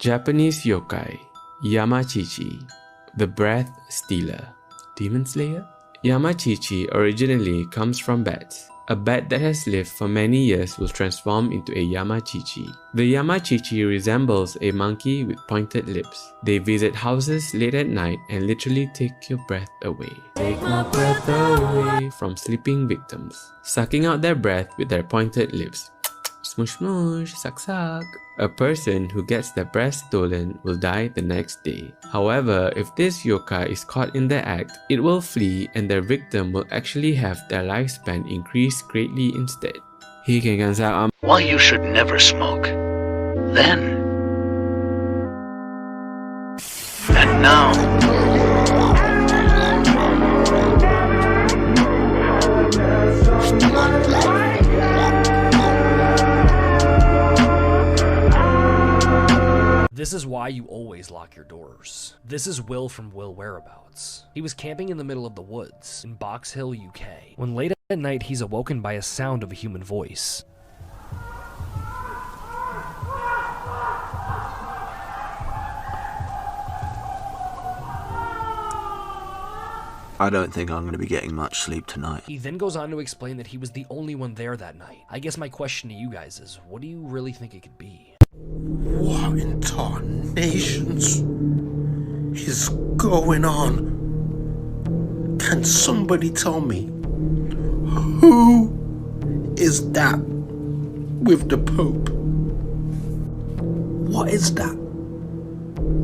Japanese yokai, Yamachichi, the breath stealer, demon slayer? Yamachichi originally comes from bats. A bat that has lived for many years will transform into a Yamachichi. The Yamachichi resembles a monkey with pointed lips. They visit houses late at night and literally take your breath away. Take my breath away from sleeping victims, sucking out their breath with their pointed lips. Smoosh smoosh, suck suck. A person who gets their breath stolen will die the next day. However, if this yokai is caught in the act, it will flee and their victim will actually have their lifespan increase greatly instead. Why you should never smoke. Then. And now. This is why you always lock your doors. This is Will from Will Whereabouts. He was camping in the middle of the woods in Box Hill, UK, when late at night he's awoken by a sound of a human voice. I don't think I'm going to be getting much sleep tonight. He then goes on to explain that he was the only one there that night. I guess my question to you guys is, what do you really think it could be? What in tarnations is going on? Can somebody tell me who is that with the Pope? What is that?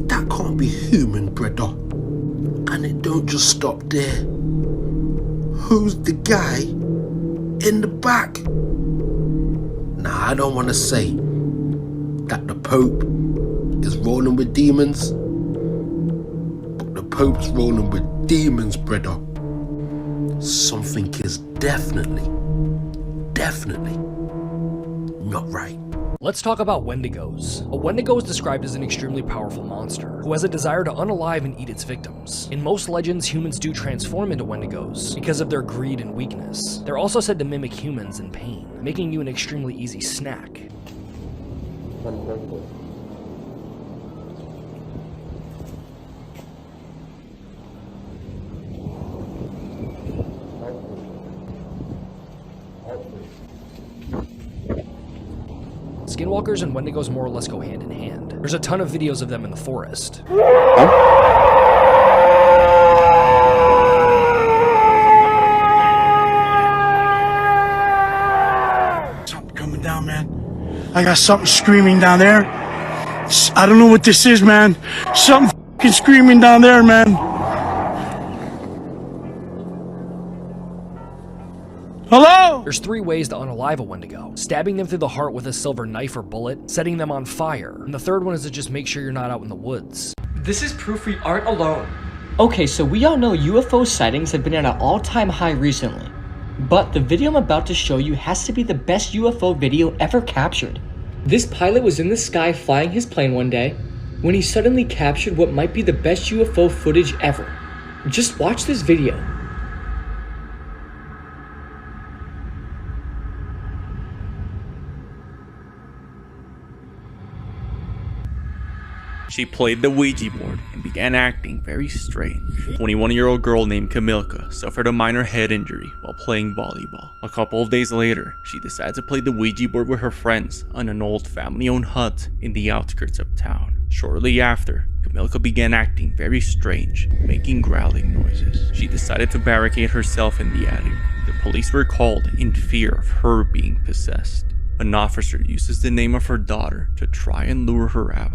That can't be human, brother. And it don't just stop there. Who's the guy in the back? Nah, I don't want to say that the Pope is rolling with demons, but the Pope's rolling with demons, brother. Something is definitely not right. Let's talk about Wendigos. A Wendigo is described as an extremely powerful monster who has a desire to unalive and eat its victims. In most legends, humans do transform into Wendigos because of their greed and weakness. They're also said to mimic humans in pain, making you an extremely easy snack. Skinwalkers and Wendigos more or less go hand in hand. There's a ton of videos of them in the forest. Something coming down, man. I got something screaming down there. I don't know what this is, man. Something f***ing screaming down there, man. Hello? There's 3 ways to unalive a Wendigo: stabbing them through the heart with a silver knife or bullet, setting them on fire, and the third one is to just make sure you're not out in the woods. This is proof we aren't alone. Okay, so we all know UFO sightings have been at an all-time high recently. But the video I'm about to show you has to be the best UFO video ever captured. This pilot was in the sky flying his plane one day when he suddenly captured what might be the best UFO footage ever. Just watch this video. She played the Ouija board and began acting very strange. 21-year-old girl named Kamilka suffered a minor head injury while playing volleyball. A couple of days later, she decided to play the Ouija board with her friends on an old family-owned hut in the outskirts of town. Shortly after, Kamilka began acting very strange, making growling noises. She decided to barricade herself in the attic. The police were called in fear of her being possessed. An officer uses the name of her daughter to try and lure her out.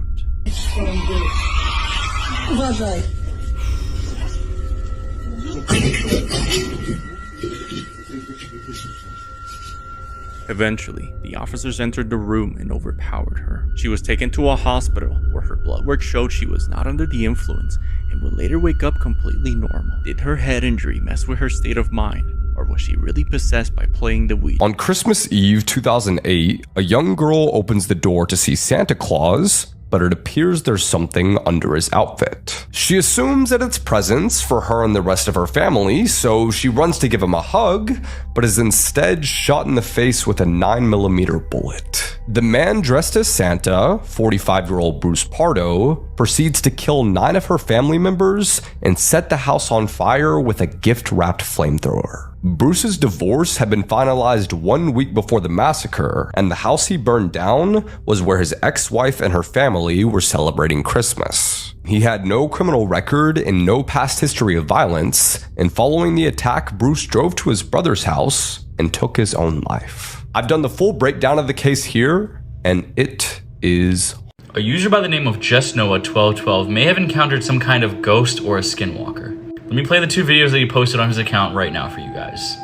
Eventually, the officers entered the room and overpowered her. She was taken to a hospital where her blood work showed she was not under the influence and would later wake up completely normal. Did her head injury mess with her state of mind, or was she really possessed by playing the Ouija? On Christmas Eve 2008, a young girl opens the door to see Santa Claus but it appears there's something under his outfit. She assumes that it's presents for her and the rest of her family, so she runs to give him a hug, but is instead shot in the face with a 9mm bullet. The man dressed as Santa, 45-year-old Bruce Pardo, proceeds to kill 9 of her family members and set the house on fire with a gift-wrapped flamethrower. Bruce's divorce had been finalized 1 week before the massacre, and the house he burned down was where his ex-wife and her family were celebrating Christmas. He had no criminal record and no past history of violence, and following the attack, Bruce drove to his brother's house and took his own life. I've done the full breakdown of the case here, and it is... A user by the name of JustNoah1212 may have encountered some kind of ghost or a skinwalker. Let me play the 2 videos that he posted on his account right now for you guys.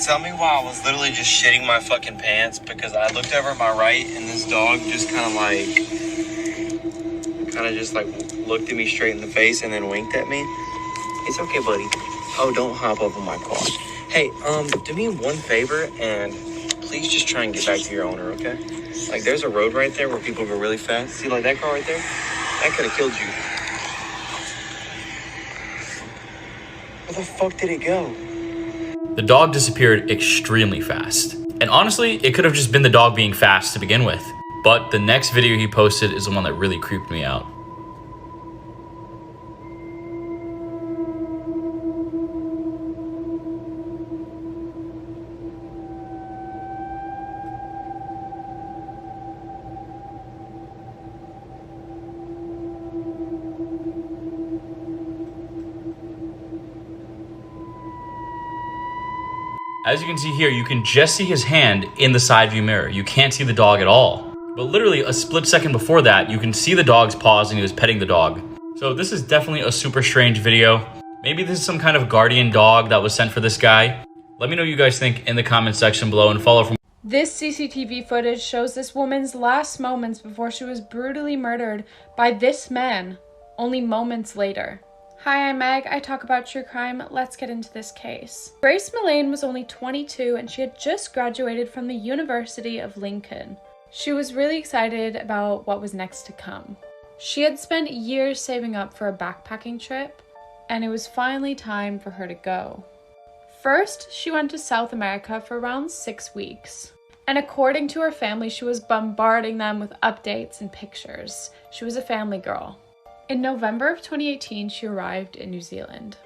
Tell me why I was literally just shitting my fucking pants because I looked over at my right and this dog just kind of just looked at me straight in the face and then winked at me. It's okay, buddy. Oh, don't hop up on my car. Hey, do me one favor and please just try and get back to your owner, okay? Like, there's a road right there where people go really fast. See, like that car right there? That could have killed you. Where the fuck did it go? The dog disappeared extremely fast. And honestly, it could have just been the dog being fast to begin with. But the next video he posted is the one that really creeped me out. As you can see here, you can just see his hand in the side view mirror. You can't see the dog at all. But literally a split second before that, you can see the dog's paws and he was petting the dog. So this is definitely a super strange video. Maybe this is some kind of guardian dog that was sent for this guy. Let me know what you guys think in the comment section below and follow for This CCTV footage shows this woman's last moments before she was brutally murdered by this man, only moments later. Hi, I'm Meg. I talk about true crime. Let's get into this case. Grace Millane was only 22 and she had just graduated from the University of Lincoln. She was really excited about what was next to come. She had spent years saving up for a backpacking trip, and it was finally time for her to go. First, she went to South America for around 6 weeks. And according to her family, she was bombarding them with updates and pictures. She was a family girl. In November of 2018, she arrived in New Zealand.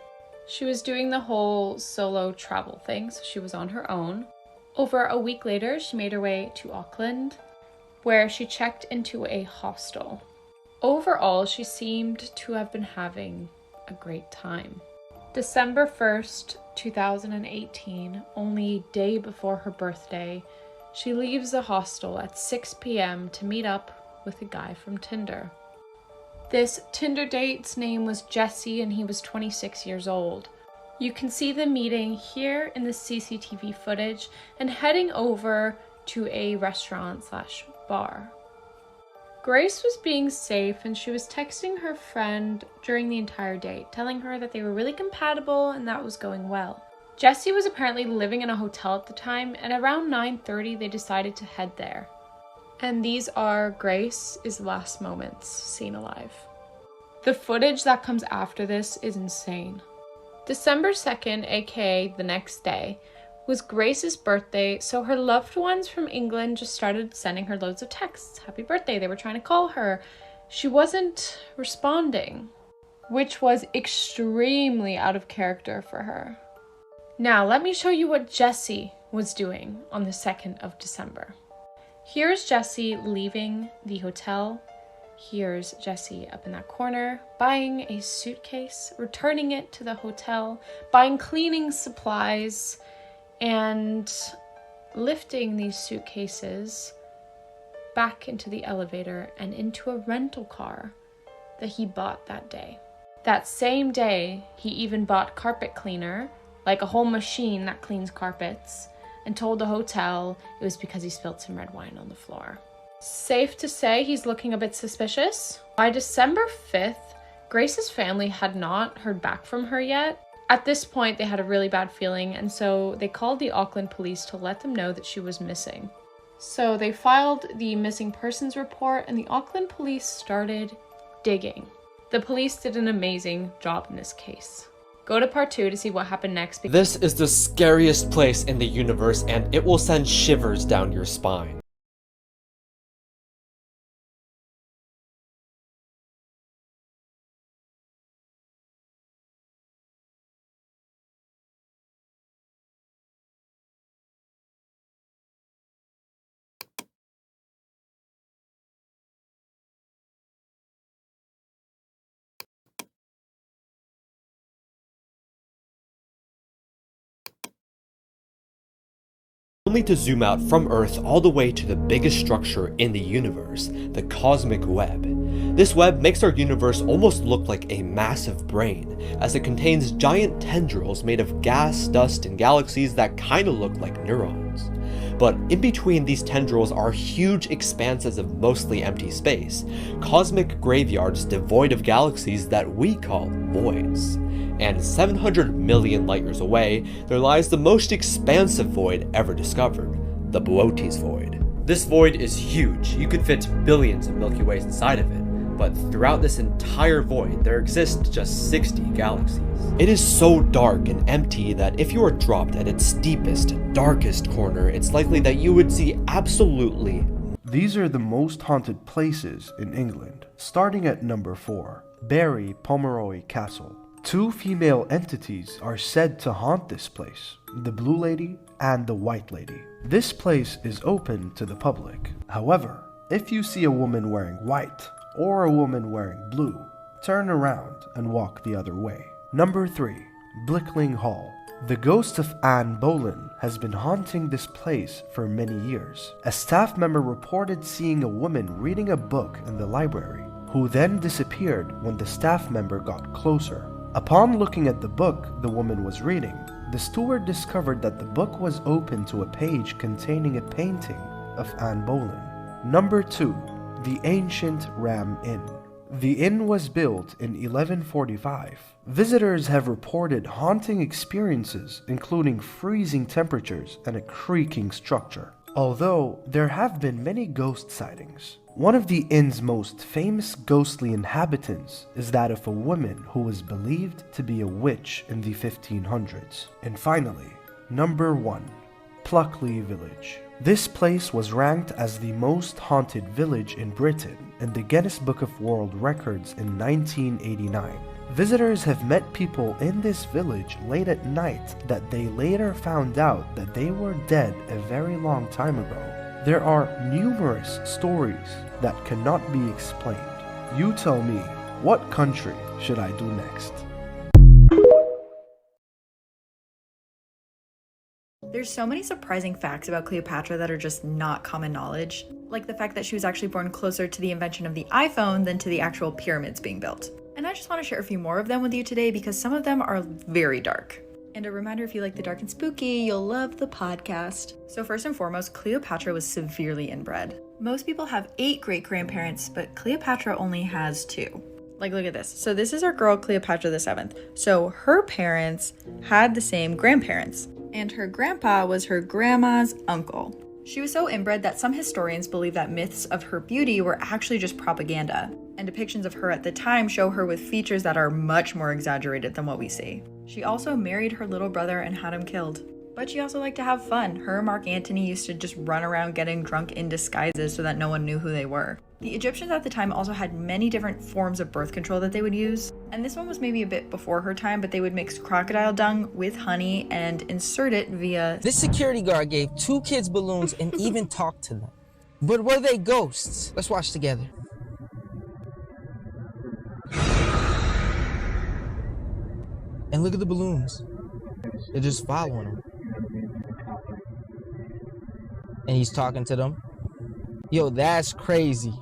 She was doing the whole solo travel thing, so she was on her own. Over a week later, she made her way to Auckland, where she checked into a hostel. Overall, she seemed to have been having a great time. December 1st, 2018, only a day before her birthday, she leaves the hostel at 6 p.m. to meet up with a guy from Tinder. This Tinder date's name was Jesse and he was 26 years old. You can see them meeting here in the CCTV footage and heading over to a restaurant/bar. Grace was being safe and she was texting her friend during the entire date, telling her that they were really compatible and that was going well. Jesse was apparently living in a hotel at the time, and around 9:30 they decided to head there. And these are Grace's last moments seen alive. The footage that comes after this is insane. December 2nd, aka the next day, was Grace's birthday, so her loved ones from England just started sending her loads of texts. Happy birthday, they were trying to call her. She wasn't responding, which was extremely out of character for her. Now, let me show you what Jesse was doing on the 2nd of December. Here's Jesse leaving the hotel. Here's Jesse up in that corner, buying a suitcase, returning it to the hotel, buying cleaning supplies, and lifting these suitcases back into the elevator and into a rental car that he bought that day. That same day, he even bought carpet cleaner, like a whole machine that cleans carpets, and told the hotel it was because he spilled some red wine on the floor. Safe to say he's looking a bit suspicious. By December 5th, Grace's family had not heard back from her yet. At this point, they had a really bad feeling, and so they called the Auckland police to let them know that she was missing. So they filed the missing persons report and the Auckland police started digging. The police did an amazing job in this case. Go to part 2 to see what happened next. This is the scariest place in the universe, and it will send shivers down your spine. Only to zoom out from Earth all the way to the biggest structure in the universe, the cosmic web. This web makes our universe almost look like a massive brain, as it contains giant tendrils made of gas, dust, and galaxies that kinda look like neurons. But in between these tendrils are huge expanses of mostly empty space, cosmic graveyards devoid of galaxies that we call voids. And 700 million light years away, there lies the most expansive void ever discovered, the Boötes Void. This void is huge, you could fit billions of Milky Ways inside of it, but throughout this entire void, there exist just 60 galaxies. It is so dark and empty that if you were dropped at its deepest, darkest corner, it's likely that you would see absolutely. These are the most haunted places in England, starting at number 4, Barry Pomeroy Castle. 2 female entities are said to haunt this place, the Blue Lady and the White Lady. This place is open to the public. However, if you see a woman wearing white or a woman wearing blue, turn around and walk the other way. Number 3, Blickling Hall. The ghost of Anne Boleyn has been haunting this place for many years. A staff member reported seeing a woman reading a book in the library, who then disappeared when the staff member got closer. Upon looking at the book the woman was reading, the steward discovered that the book was open to a page containing a painting of Anne Boleyn. Number 2, the Ancient Ram Inn. The inn was built in 1145. Visitors have reported haunting experiences, including freezing temperatures and a creaking structure. Although there have been many ghost sightings, one of the inn's most famous ghostly inhabitants is that of a woman who was believed to be a witch in the 1500s. And finally, number 1, Pluckley Village. This place was ranked as the most haunted village in Britain in the Guinness Book of World Records in 1989. Visitors have met people in this village late at night that they later found out that they were dead a very long time ago. There are numerous stories that cannot be explained. You tell me, what country should I do next? There's so many surprising facts about Cleopatra that are just not common knowledge, like the fact that she was actually born closer to the invention of the iPhone than to the actual pyramids being built. And I just want to share a few more of them with you today because some of them are very dark. And a reminder, if you like the dark and spooky, you'll love the podcast. So first and foremost, Cleopatra was severely inbred. Most people have 8 great-grandparents, but Cleopatra only has 2. Like, look at this. So this is our girl, Cleopatra the 7th. So her parents had the same grandparents, and her grandpa was her grandma's uncle. She was so inbred that some historians believe that myths of her beauty were actually just propaganda, and depictions of her at the time show her with features that are much more exaggerated than what we see. She also married her little brother and had him killed. But she also liked to have fun. Her and Mark Antony used to just run around getting drunk in disguises so that no one knew who they were. The Egyptians at the time also had many different forms of birth control that they would use, and this one was maybe a bit before her time, but they would mix crocodile dung with honey and insert it via... This security guard gave 2 kids balloons and even talked to them. But were they ghosts? Let's watch together. And look at the balloons. They're just following him. And he's talking to them. Yo, that's crazy.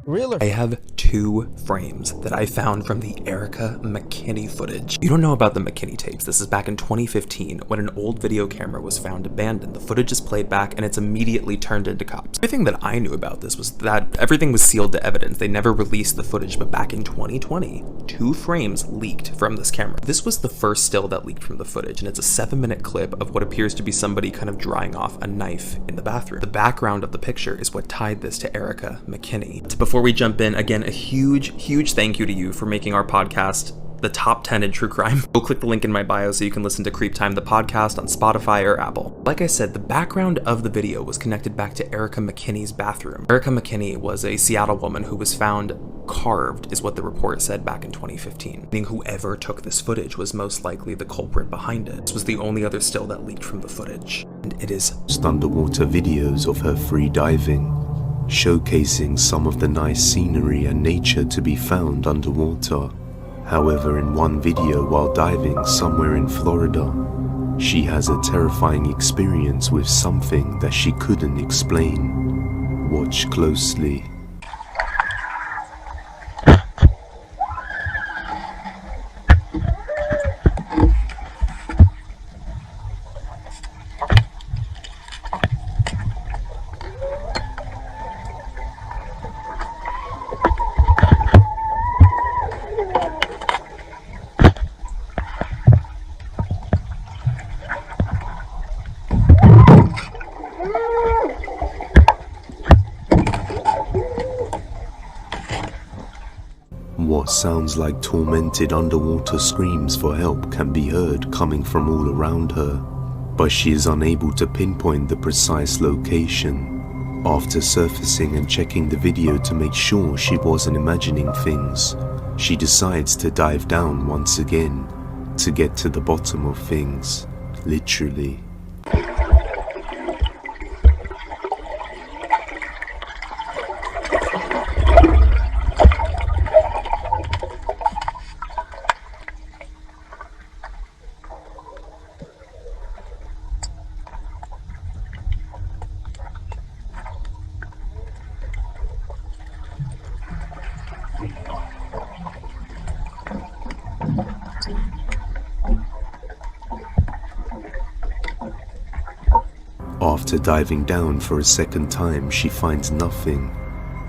Real or I have 2 2 frames that I found from the Erica McKinney footage. You don't know about the McKinney tapes. This is back in 2015 when an old video camera was found abandoned. The footage is played back and it's immediately turned into cops. Everything that I knew about this was that everything was sealed to evidence. They never released the footage, but back in 2020, 2 frames leaked from this camera. This was the first still that leaked from the footage, and it's a 7-minute clip of what appears to be somebody kind of drying off a knife in the bathroom. The background of the picture is what tied this to Erica McKinney. Before we jump in, again, a huge thank you to you for making our podcast the top 10 in true crime. Go click the link in my bio so you can listen to Creep Time, the podcast, on Spotify or Apple. Like I said, the background of the video was connected back to Erica McKinney's bathroom. Erica McKinney was a Seattle woman who was found carved, is what the report said back in 2015. Meaning whoever took this footage was most likely the culprit behind it. This was the only other still that leaked from the footage. And it is underwater videos of her free diving, showcasing some of the nice scenery and nature to be found underwater. However, in one video while diving somewhere in Florida, she has a terrifying experience with something that she couldn't explain. Watch closely. What sounds like tormented underwater screams for help can be heard coming from all around her, but she is unable to pinpoint the precise location. After surfacing and checking the video to make sure she wasn't imagining things, she decides to dive down once again to get to the bottom of things, literally. After diving down for a second time, she finds nothing,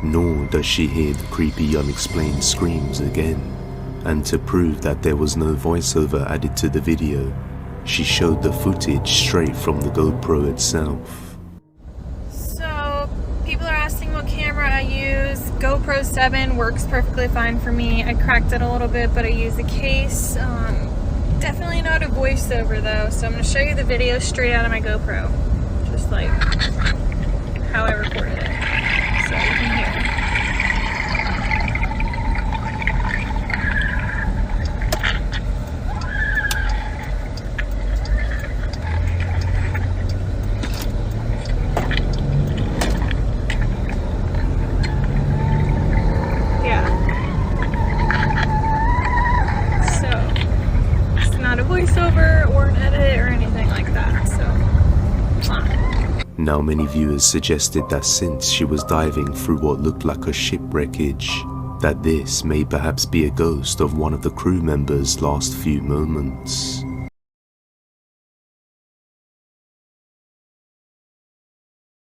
nor does she hear the creepy unexplained screams again. And to prove that there was no voiceover added to the video, she showed the footage straight from the GoPro itself. So, people are asking what camera I use. GoPro 7 works perfectly fine for me. I cracked it a little bit, but I use the case. Definitely not a voiceover though, so I'm going to show you the video straight out of my GoPro. Just like how I recorded it. So you can hear. Voiceover or an edit or anything like that, so Now many viewers suggested that since she was diving through what looked like a shipwreckage, that this may perhaps be a ghost of one of the crew members' last few moments.